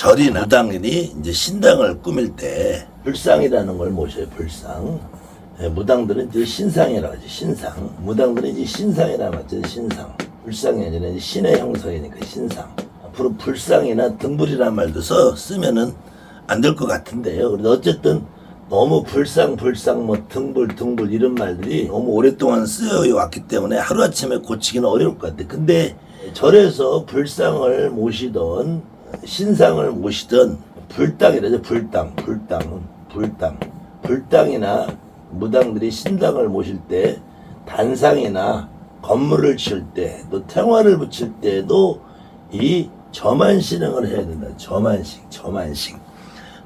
절이나 무당들이 이제 신당을 꾸밀 때 불상이라는 걸 모셔요. 불상. 예, 무당들은 이제 신상이라고 하죠. 신상. 무당들은 이제 신상이라고 하죠. 신상. 불상이 아니라 이제 신의 형상이니까 신상. 앞으로 불상이나 등불이란 말도 쓰면은 안 될 것 같은데요. 그래도 어쨌든 너무 불상 뭐 등불 이런 말들이 너무 오랫동안 쓰여 왔기 때문에 하루아침에 고치기는 어려울 것 같아요. 근데 절에서 불상을 모시던 신상을 모시던 불당이라죠. 불당이나 무당들이 신당을 모실 때 단상이나 건물을 칠 때 또 태화를 붙일 때도 이 점안신앙을 해야 된다.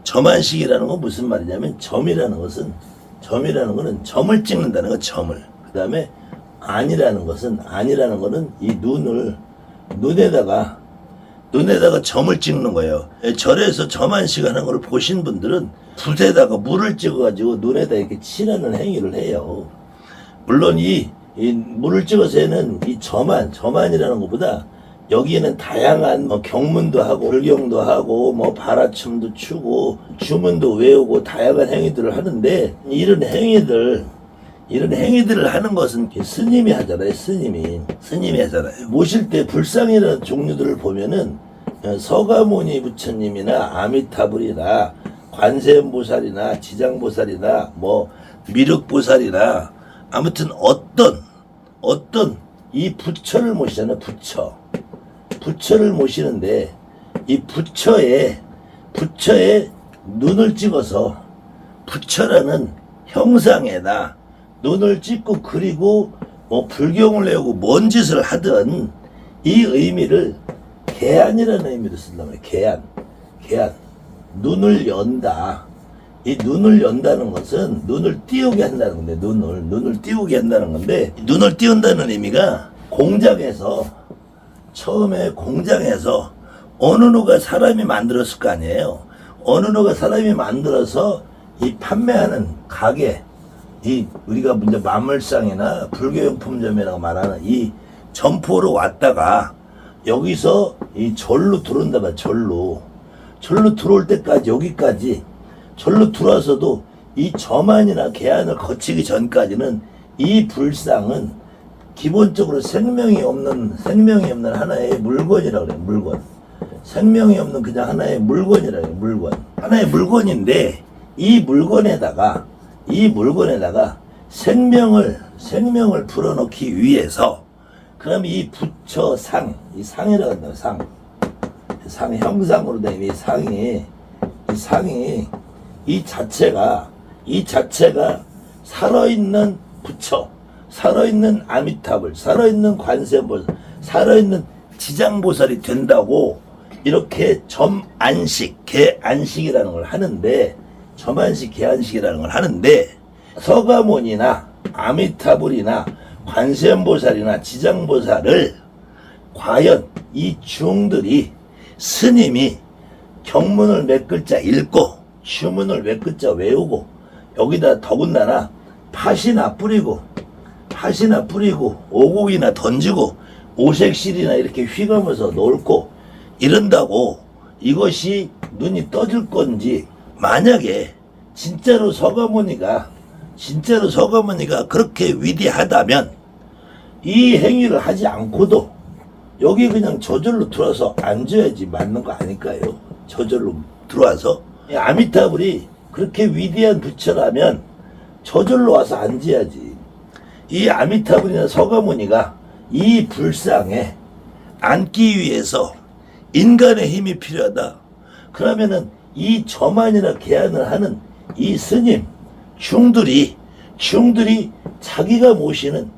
점안식이라는 건 무슨 말이냐면 점이라는 거는 점을 찍는다는 거. 점을. 그 다음에 안이라는 거는 이 눈에다가 점을 찍는 거예요. 절에서 점안식 하는 걸 보신 분들은 붓에다가 물을 찍어가지고 눈에다 이렇게 칠하는 행위를 해요. 물론 이 물을 찍어서 하는 이 점안이라는 것보다 여기에는 다양한 경문도 하고 불경도 하고 발화춤도 추고 주문도 외우고 다양한 행위들을 하는데 이런 행위들을 하는 것은 스님이 하잖아요. 스님이 하잖아요. 모실 때 불상이라는 종류들을 보면은 서가모니 부처님이나 아미타불이나 관세음보살이나 지장보살이나 미륵보살이나 아무튼 어떤 이 부처를 모시잖아요. 부처를 모시는데 이 부처에 눈을 찍어서 부처라는 형상에다 눈을 찍고 그리고 불경을 내고 뭔 짓을 하든 이 의미를 개안이라는 의미로 쓴단 말이에요. 개안. 눈을 연다. 이 눈을 연다는 것은 눈을 띄우게 한다는 건데 눈을 띄우게 한다는 건데 눈을 띄운다는 의미가 처음에 공장에서 어느 누가 사람이 만들었을 거 아니에요. 어느 누가 사람이 만들어서 이 판매하는 가게, 이 우리가 이제 만물상이나 불교용품점이라고 말하는 이 점포로 왔다가 여기서 이 절로 들어온다 봐. 절로 들어올 때까지 여기까지 절로 들어와서도 이 점안이나 개안을 거치기 전까지는 이 불상은 기본적으로 생명이 없는 하나의 물건이라고 그래요. 물건. 생명이 없는 그냥 하나의 물건이라고 해요. 물건. 하나의 물건인데 이 물건에다가 생명을 불어넣기 위해서 그럼 이 부처 이 상이라고 한다. 상 형상으로 된 이 상이 이 자체가 살아있는 부처, 살아있는 아미타불, 살아있는 관세음보살, 살아있는 지장보살이 된다고 이렇게 점안식, 개안식이라는 걸 하는데 점안식, 개안식이라는 걸 하는데 서가모니나 아미타불이나 관세음보살이나 지장보살을 과연 이 중들이 스님이 경문을 몇 글자 읽고 주문을 몇 글자 외우고 여기다 더군다나 팥이나 뿌리고 오곡이나 던지고 오색실이나 이렇게 휘감아서 놓고 이런다고 이것이 눈이 떠질 건지, 만약에 진짜로 서가모니가 그렇게 위대하다면 이 행위를 하지 않고도 여기 그냥 저절로 들어와서 앉아야지 맞는 거 아닐까요? 저절로 들어와서 아미타불이 그렇게 위대한 부처라면 저절로 와서 앉아야지. 이 아미타불이나 서가모니가 이 불상에 앉기 위해서 인간의 힘이 필요하다. 그러면은 이 점안이나 개안을 하는 이 스님 중들이 자기가 모시는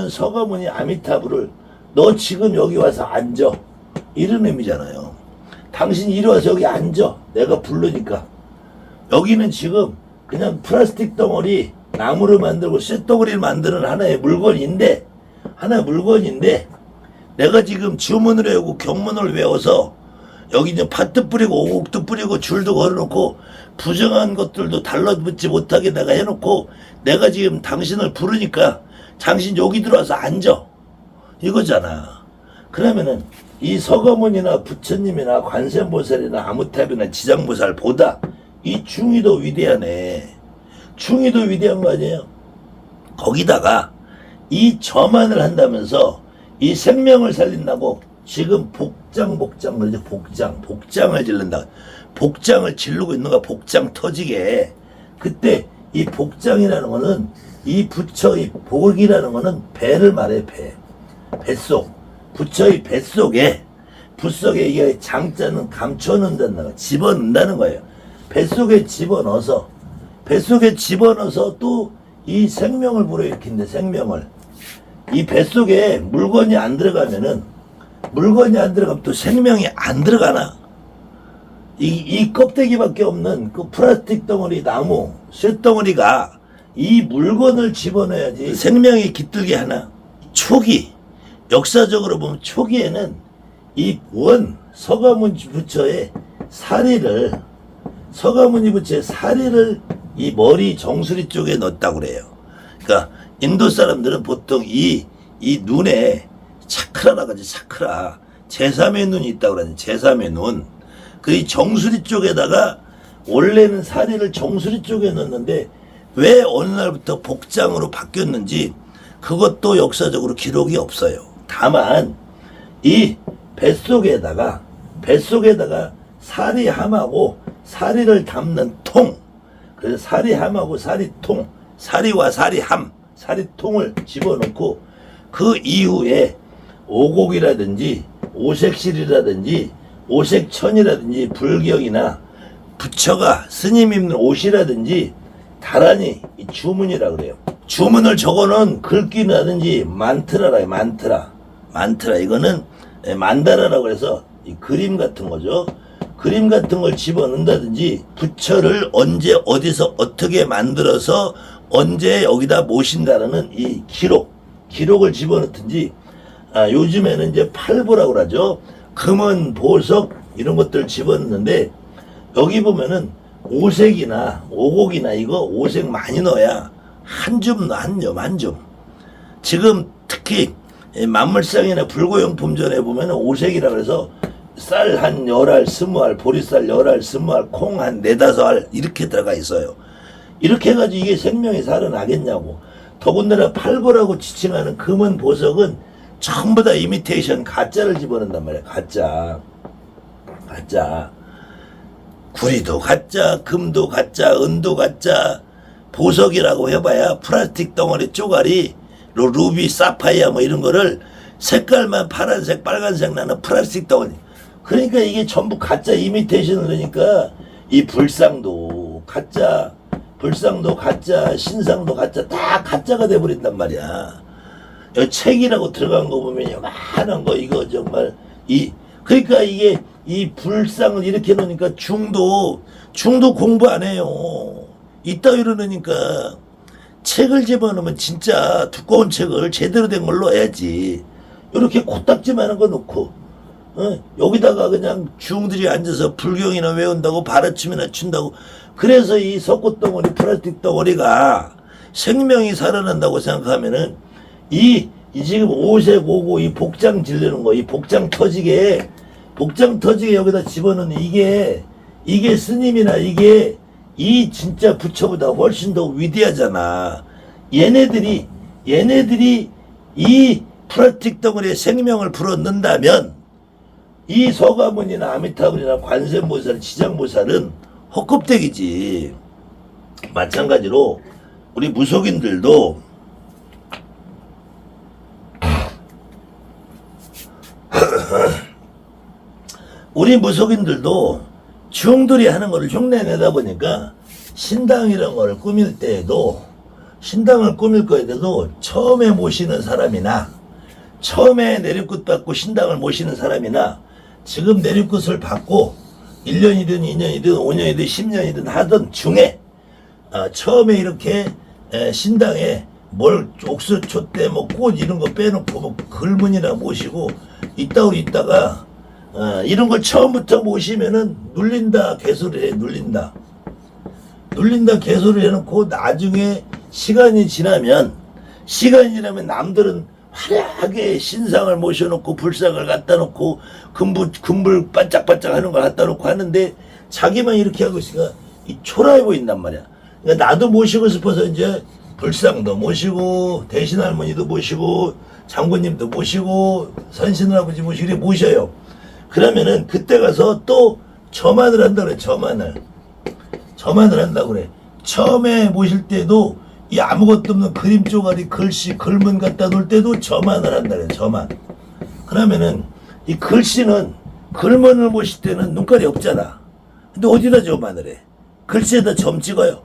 서가모니 아미타불을 너 지금 여기 와서 앉아, 이런 의미잖아요. 당신 이리 와서 여기 앉아, 내가 부르니까. 여기는 지금 그냥 플라스틱 덩어리, 나무를 만들고 쇳덩어리를 만드는 하나의 물건인데 내가 지금 주문을 외우고 경문을 외워서 여기 이제 팥도 뿌리고 오곡도 뿌리고 줄도 걸어놓고 부정한 것들도 달라붙지 못하게 내가 해놓고 내가 지금 당신을 부르니까 당신 여기 들어와서 앉아, 이거잖아. 그러면은 이 서가모니나 부처님이나 관세음보살이나 아무탑이나 지장보살보다 이 중이 더 위대하네. 중이 더 위대한 거 아니에요? 거기다가 이 점안을 한다면서 이 생명을 살린다고 지금 그러죠. 복장을 질른다. 복장을 지르고 있는 거야. 복장 터지게. 그때 이 복장이라는 거는 이 부처의 복이라는 거는 배를 말해. 뱃속. 부처의 뱃속에 이게 장자는 감춰놓는다는 거, 집어넣는다는 거예요. 뱃속에 집어넣어서 또 이 생명을 불어일으킨대. 생명을. 이 뱃속에 물건이 안 들어가면 또 생명이 안 들어가나? 이 껍데기밖에 없는 그 플라스틱 덩어리, 나무, 쇳덩어리가 이 물건을 집어넣어야지 생명이 깃들게 하나? 역사적으로 보면 초기에는 이 서가모니 부처의 사리를 이 머리 정수리 쪽에 넣었다고 그래요. 그러니까 인도 사람들은 보통 이 눈에 차크라라고 하지. 차크라. 제3의 눈이 있다고 그러지. 제3의 눈. 그 이 정수리 쪽에다가 원래는 사리를 정수리 쪽에 넣었는데 왜 어느 날부터 복장으로 바뀌었는지 그것도 역사적으로 기록이 없어요. 다만 이 뱃속에다가 사리함하고 사리를 담는 통, 그래서 사리함하고 사리통, 사리와 사리통을 집어넣고 그 이후에 오곡이라든지 오색실이라든지 오색천이라든지 불경이나 부처가 스님 입는 옷이라든지 다란히 주문이라 그래요. 주문을 적어놓은 글귀라든지 만트라라. 만트라 이거는 만다라라고 해서 이 그림 같은 거죠. 그림 같은 걸 집어넣는다든지 부처를 언제 어디서 어떻게 만들어서 언제 여기다 모신다라는 이 기록을 집어넣든지, 요즘에는 이제 팔보라고 그러죠. 금은 보석 이런 것들 집어넣는데 여기 보면은 오색이나 오곡이나 이거 오색 많이 넣어야 한 줌. 지금 특히 만물상이나 불고용품전에 보면은 오색이라 그래서 쌀 한 10알, 20알, 보리쌀 10알, 20알, 콩 한 4, 5알 이렇게 들어가 있어요. 이렇게 해가지고 이게 생명이 살아나겠냐고. 더군다나 팔보라고 지칭하는 금은 보석은 전부 다 이미테이션 가짜를 집어넣는단 말이야. 가짜. 구리도 가짜, 금도 가짜, 은도 가짜. 보석이라고 해봐야 플라스틱 덩어리 쪼가리, 루비, 사파이어 뭐 이런 거를 색깔만 파란색, 빨간색 나는 플라스틱 덩어리. 그러니까 이게 전부 가짜 이미테이션. 그러니까 이 불상도 가짜, 신상도 가짜, 다 가짜가 돼버린단 말이야. 여기 책이라고 들어간 거 보면 요만한 거 이거 정말 그러니까 이게 이 불상을 이렇게 놓으니까 중도 공부 안 해요. 이따위로 넣으니까 책을 집어넣으면 진짜 두꺼운 책을 제대로 된 걸로 해야지. 이렇게 코딱지만한 거 놓고 여기다가 그냥 중들이 앉아서 불경이나 외운다고 발아침이나 춘다고. 그래서 이 석고덩어리 플라스틱 덩어리가 생명이 살아난다고 생각하면은 이 지금 오색 오고 이 복장 질르는 거, 이 복장 터지게 여기다 집어넣는 이게 스님이나 이 진짜 부처보다 훨씬 더 위대하잖아. 얘네들이 이 플라스틱 덩어리에 생명을 불어넣는다면 이 서가모니나 아미타불이나 관세음보살, 지장보살은 헛껍데기지. 마찬가지로 우리 무속인들도 중들이 하는 거를 흉내내다 보니까 신당이라는 거를 꾸밀 때에도, 신당을 꾸밀 거에도 처음에 모시는 사람이나 처음에 내리굿 받고 신당을 모시는 사람이나 지금 내리굿을 받고 1년이든 2년이든 5년이든 10년이든 하던 중에 처음에 이렇게 신당에 옥수, 촛대, 꽃 이런 거 빼놓고 글문이나 모시고 이따구로 있다가 이런 걸 처음부터 모시면은 눌린다 개소리 해. 눌린다 개소리 해놓고 나중에 시간이 지나면 남들은 화려하게 신상을 모셔놓고 불상을 갖다 놓고 금불 반짝반짝 하는 걸 갖다 놓고 하는데 자기만 이렇게 하고 있으니까 이 초라해 보인단 말이야. 그러니까 나도 모시고 싶어서 이제 불상도 모시고 대신 할머니도 모시고 장군님도 모시고 선신할아버지 모시고 이렇게 모셔요. 그러면은 그때 가서 또 저만을 한다 그래. 저만을 한다고 그래. 처음에 모실 때도 이 아무것도 없는 그림 쪼가리 글씨 글문 갖다 놓을 때도 저만을 한다 그래. 저만. 그러면은 이 글씨는 글문을 모실 때는 눈깔이 없잖아. 근데 어디다 저만을 해? 글씨에다 점 찍어요.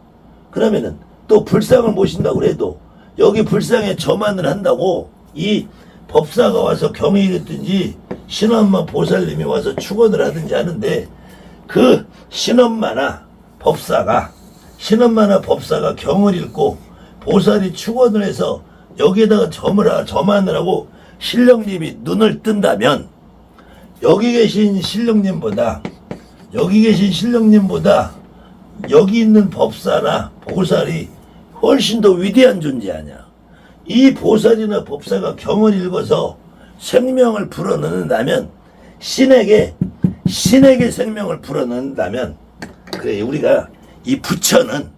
그러면은 또 불상을 모신다고 해도 여기 불상에 저만을 한다고 이 법사가 와서 경의했든지 신엄마 보살님이 와서 축원을 하든지 하는데 그 신엄마나 법사가 경을 읽고 보살이 축원을 해서 여기에다가 점안을 하고 신령님이 눈을 뜬다면 여기 계신 신령님보다 여기 있는 법사나 보살이 훨씬 더 위대한 존재 아니야. 이 보살이나 법사가 경을 읽어서 생명을 불어넣는다면 신에게 생명을 불어넣는다면 그래 우리가 이 부처는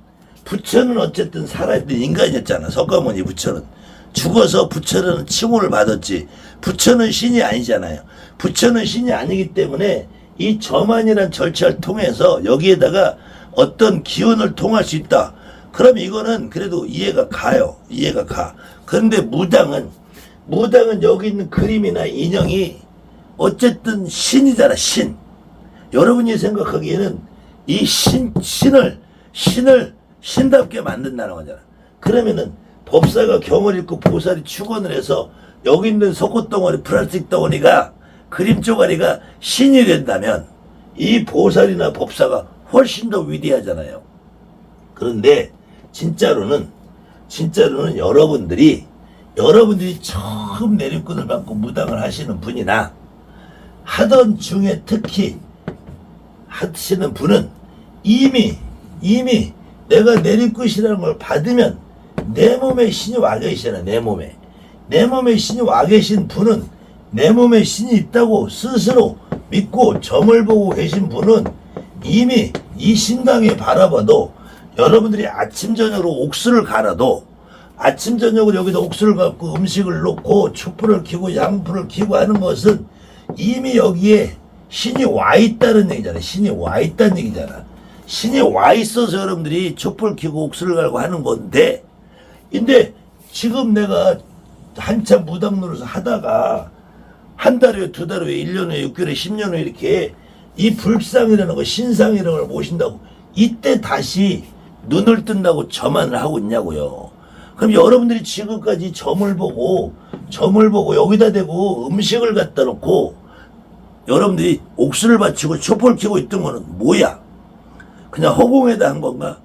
어쨌든 살아있던 인간이었잖아. 석가모니 부처는 죽어서 부처는 칭호를 받았지. 부처는 신이 아니잖아요. 부처는 신이 아니기 때문에 이 저만이란 절차를 통해서 여기에다가 어떤 기운을 통할 수 있다. 그럼 이거는 그래도 이해가 가요. 이해가 가. 그런데 무당은 여기 있는 그림이나 인형이 어쨌든 신이잖아. 신. 여러분이 생각하기에는 이 신을 신답게 만든다는 거잖아. 그러면은 법사가 경을 읽고 보살이 축원을 해서 여기 있는 석고덩어리 플라스틱 덩어리가 그림 쪼가리가 신이 된다면 이 보살이나 법사가 훨씬 더 위대하잖아요. 그런데 진짜로는 여러분들이 처음 내림꾼을 받고 무당을 하시는 분이나 하던 중에 특히 하시는 분은 이미 내가 내림꾼이라는 걸 받으면 내 몸에 신이 와 계시잖아. 내 몸에 신이 와 계신 분은 내 몸에 신이 있다고 스스로 믿고 점을 보고 계신 분은 이미 이 신당에 바라봐도 여러분들이 아침 저녁으로 옥수를 갈아도 아침 저녁으로 여기다 옥수를 갖고 음식을 놓고 촛불을 켜고 양불을 켜고 하는 것은 이미 여기에 신이 와 있다는 얘기잖아. 신이 와 있다는 얘기잖아. 신이 와 있어서 여러분들이 촛불 켜고 옥수를 갈고 하는 건데, 근데 지금 내가 한참 무당 노릇을 하다가 한 달 후에, 두 달 후에, 1년 후에, 6개월 후에, 10년 후에 이렇게 이 불상이라는 거, 신상이라는 걸 모신다고 이때 다시 눈을 뜬다고 저만을 하고 있냐고요. 그럼 여러분들이 지금까지 점을 보고 여기다 대고 음식을 갖다 놓고 여러분들이 옥수를 바치고 촛불 켜고 있던 거는 뭐야? 그냥 허공에다 한 건가?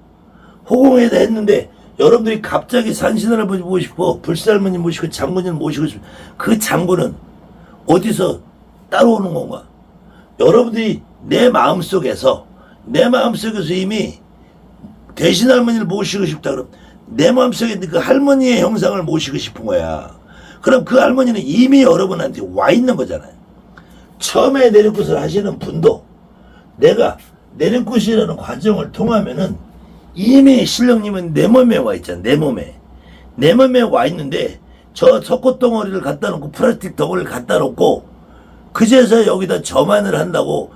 허공에다 했는데 여러분들이 갑자기 산신할아버지 모시고 불살머니 모시고 장군님 모시고 싶으면 그 장군은 어디서 따라오는 건가? 여러분들이 내 마음속에서 이미 대신 할머니를 모시고 싶다 그러면 내 마음속에 그 할머니의 형상을 모시고 싶은 거야. 그럼 그 할머니는 이미 여러분한테 와 있는 거잖아요. 처음에 내림굿을 하시는 분도 내가 내림굿이라는 과정을 통하면은 이미 신령님은 내 몸에 와 있잖아. 내 몸에 와 있는데 저 석고덩어리를 갖다 놓고 플라스틱 덩어리를 갖다 놓고 그제서 여기다 점안을 한다고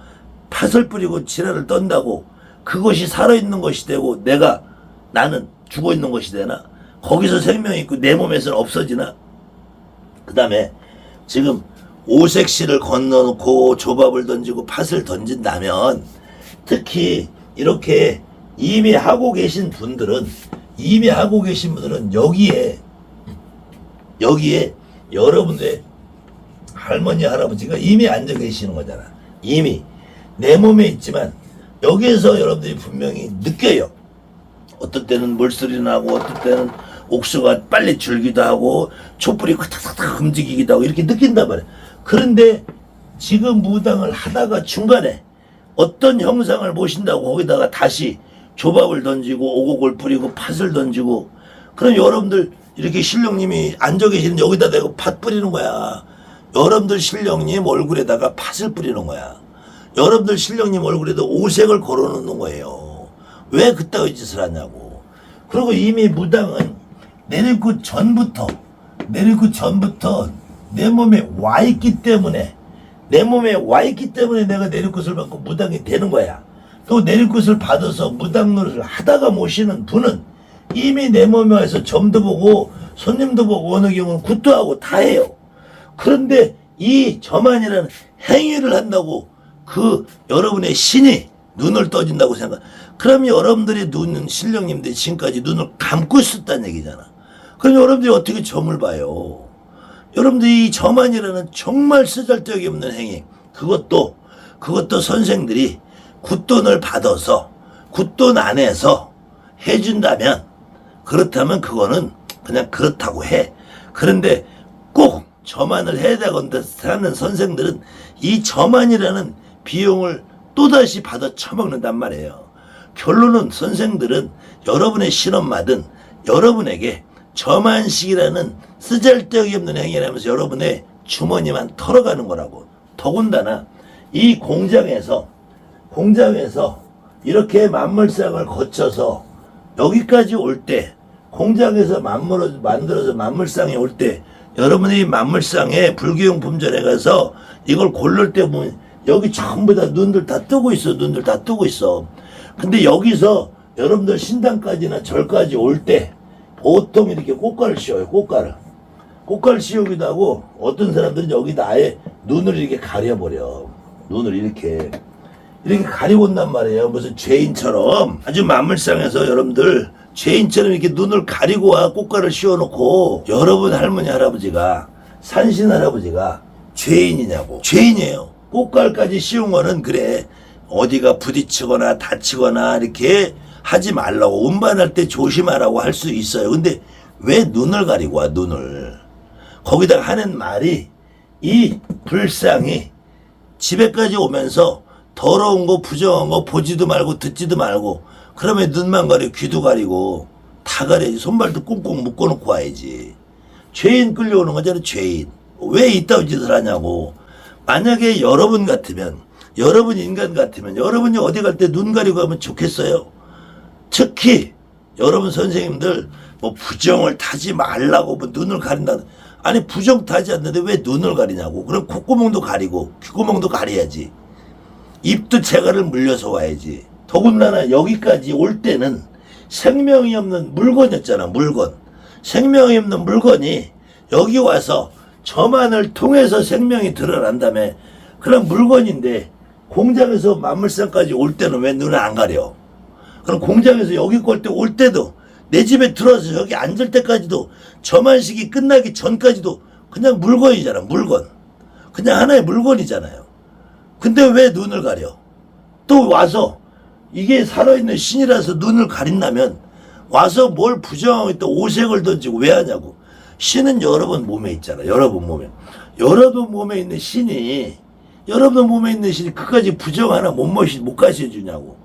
팥을 뿌리고 지랄을 떤다고 그것이 살아있는 것이 되고 나는 죽어있는 것이 되나? 거기서 생명이 있고 내 몸에서는 없어지나? 그 다음에 지금 오색실을 건너놓고 조밥을 던지고 팥을 던진다면 특히 이렇게 이미 하고 계신 분들은 여기에 여러분들의 할머니 할아버지가 이미 앉아 계시는 거잖아. 이미 내 몸에 있지만 여기에서 여러분들이 분명히 느껴요. 어떤 때는 물소리 나고 어떤 때는 옥수가 빨리 줄기도 하고 촛불이 탁탁탁 움직이기도 하고 이렇게 느낀단 말이야. 그런데 지금 무당을 하다가 중간에 어떤 형상을 모신다고 거기다가 다시 조밥을 던지고 오곡을 뿌리고 팥을 던지고 그럼 여러분들 이렇게 신령님이 앉아 계시는 여기다 대고 팥 뿌리는 거야. 여러분들 신령님 얼굴에다가 팥을 뿌리는 거야. 여러분들 신령님 얼굴에도 오색을 걸어놓는 거예요. 왜 그따위 짓을 하냐고. 그리고 이미 무당은 내리고 전부터 내 몸에 와 있기 때문에 내가 내리굿을 받고 무당이 되는 거야. 또 내리굿을 받아서 무당 노릇을 하다가 모시는 분은 이미 내 몸에 와서 점도 보고 손님도 보고 어느 경우는 굿도 하고 다 해요. 그런데 이 저만이라는 행위를 한다고 그 여러분의 신이 눈을 떠진다고 생각. 그럼 여러분들이 눈은 신령님들이 지금까지 눈을 감고 있었다는 얘기잖아. 그럼 여러분들이 어떻게 점을 봐요? 여러분들이 이 저만이라는 정말 쓰잘데기 없는 행위, 그것도 선생들이 굿돈을 받아서 굿돈 안에서 해준다면, 그렇다면 그거는 그냥 그렇다고 해. 그런데 꼭 저만을 해야 되건데 하는 선생들은 이 저만이라는 비용을 또다시 받아 처먹는단 말이에요. 결론은 선생들은 여러분의 신엄마든 여러분에게 저만식이라는 쓰잘데기 없는 행위라면서 여러분의 주머니만 털어가는 거라고. 더군다나 이 공장에서 이렇게 만물상을 거쳐서 여기까지 올 때, 공장에서 만들어서 만물상에 올 때, 여러분이 만물상에 불교용품점에 가서 이걸 고를 때 보면 여기 전부 다 눈들 다 뜨고 있어. 근데 여기서 여러분들 신당까지나 절까지 올 때 보통 이렇게 꽃가를 씌워요. 꽃가를 씌우기도 하고, 어떤 사람들은 여기다 아예 눈을 이렇게 가려버려. 눈을 이렇게 가리고 온단 말이에요. 무슨 죄인처럼. 아주 만물상에서 여러분들 죄인처럼 이렇게 눈을 가리고 와. 꽃가를 씌워놓고. 여러분 할머니 할아버지가, 산신 할아버지가 죄인이냐고. 죄인이에요. 꽃갈까지 씌운 거는 그래, 어디가 부딪히거나 다치거나 이렇게 하지 말라고, 운반할 때 조심하라고 할 수 있어요. 근데 왜 눈을 가리고 와, 눈을. 거기다가 하는 말이, 이 불상이 집에까지 오면서 더러운 거 부정한 거 보지도 말고 듣지도 말고, 그러면 눈만 가리고 귀도 가리고 다 가려야지. 손발도 꽁꽁 묶어놓고 와야지. 죄인 끌려오는 거잖아, 죄인. 왜 이따위 짓을 하냐고. 만약에 여러분 같으면, 여러분 인간 같으면 여러분이 어디 갈 때 눈 가리고 가면 좋겠어요? 특히 여러분 선생님들 뭐 부정을 타지 말라고 뭐 눈을 가린다. 아니 부정 타지 않는데 왜 눈을 가리냐고. 그럼 콧구멍도 가리고 귀구멍도 가려야지. 입도 재갈을 물려서 와야지. 더군다나 여기까지 올 때는 생명이 없는 물건이었잖아. 물건. 생명이 없는 물건이 여기 와서 저만을 통해서 생명이 드러난다며. 그런 물건인데 공장에서 만물상까지 올 때는 왜 눈을 안 가려? 그럼 공장에서 여기 올 때도 내 집에 들어와서 여기 앉을 때까지도 저만식이 끝나기 전까지도 그냥 물건이잖아. 물건. 그냥 하나의 물건이잖아요. 근데 왜 눈을 가려? 또 와서 이게 살아있는 신이라서 눈을 가린다면 와서 뭘 부정하고 있다 오색을 던지고 왜 하냐고. 신은 여러분 몸에 있잖아. 여러분 몸에 있는 신이 끝까지 부정 하나 못 가셔주냐고.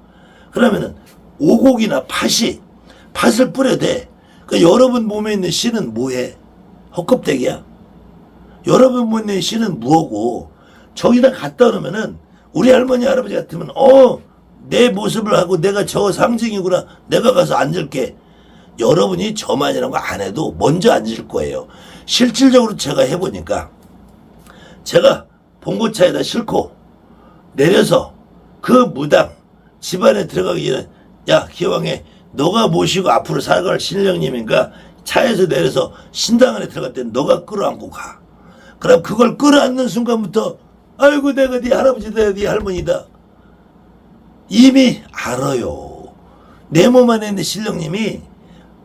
그러면은 오곡이나 팥을 뿌려대. 그러니까 여러분 몸에 있는 신은 뭐해? 헛껍데기야? 여러분 몸에 있는 신은 뭐고? 저기다 갖다 놓으면은 우리 할머니 할아버지 같으면 내 모습을 하고 내가 저 상징이구나. 내가 가서 앉을게. 여러분이 저만이라는 거 안 해도 먼저 앉을 거예요. 실질적으로 제가 해보니까, 제가 봉고차에다 싣고 내려서 그 무당 집안에 들어가기 전에, 야 기왕에 너가 모시고 앞으로 살아갈 신령님인가 차에서 내려서 신당 안에 들어갈 때 너가 끌어안고 가. 그럼 그걸 끌어안는 순간부터 아이고 내가 네 할아버지다, 네 할머니다. 이미 알아요. 내 몸 안에 있는 신령님이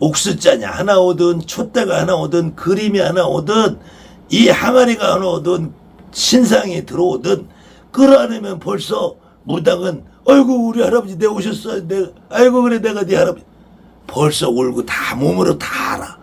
옥수자냐 하나 오든 촛대가 하나 오든 그림이 하나 오든 이 항아리가 하나 오든 신상이 들어오든 끌어안으면 벌써 무당은 아이고 우리 할아버지 내 오셨어. 아이고 그래 내가 네 할아버지. 벌써 울고 다 몸으로 다 알아.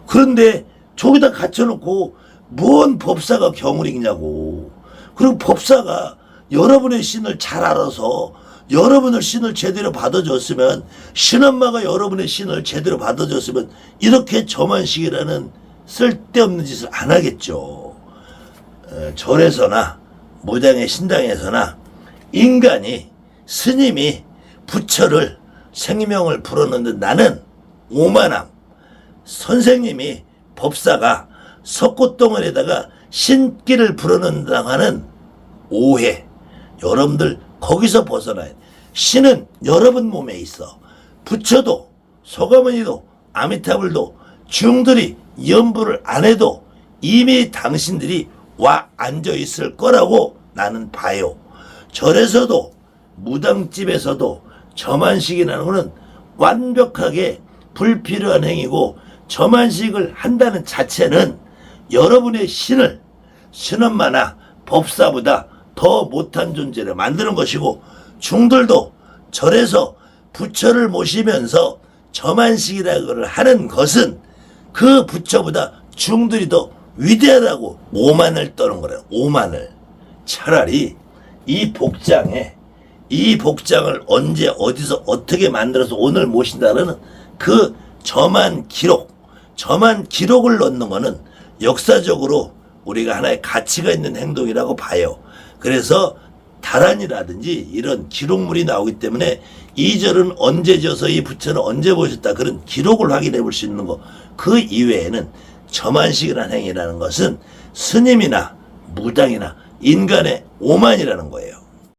그런데 저기다 갇혀놓고 뭔 법사가 경을 읽냐고. 그리고 법사가 여러분의 신을 잘 알아서 여러분을 신을 제대로 받아줬으면, 신엄마가 여러분의 신을 제대로 받아줬으면 이렇게 저만식이라는 쓸데없는 짓을 안 하겠죠. 절에서나 무당의 신당에서나 인간이, 스님이 부처를 생명을 불어넣는 나는 오만함, 선생님이, 법사가 석고덩어리에다가 신기를 불어넣는다고 하는 오해, 여러분들 거기서 벗어나야 돼. 신은 여러분 몸에 있어. 부처도, 소가모니도, 아미타불도, 중들이 연부를 안 해도 이미 당신들이 와 앉아 있을 거라고 나는 봐요. 절에서도 무당집에서도 저만식이라는 것은 완벽하게 불필요한 행위고, 저만식을 한다는 자체는 여러분의 신을 신엄마나 법사보다 더 못한 존재를 만드는 것이고, 중들도 절에서 부처를 모시면서 저만식이라고 하는 것은 그 부처보다 중들이 더 위대하다고 오만을 떠는 거래요. 오만을. 차라리 이 복장을 언제 어디서 어떻게 만들어서 오늘 모신다는 그 저만 기록을 넣는 거는 역사적으로 우리가 하나의 가치가 있는 행동이라고 봐요. 그래서 다란이라든지 이런 기록물이 나오기 때문에 이 절은 언제 져서 이 부처는 언제 보셨다, 그런 기록을 확인해 볼 수 있는 거, 그 이외에는 저만식이라는 행위라는 것은 스님이나 무당이나 인간의 오만이라는 거예요.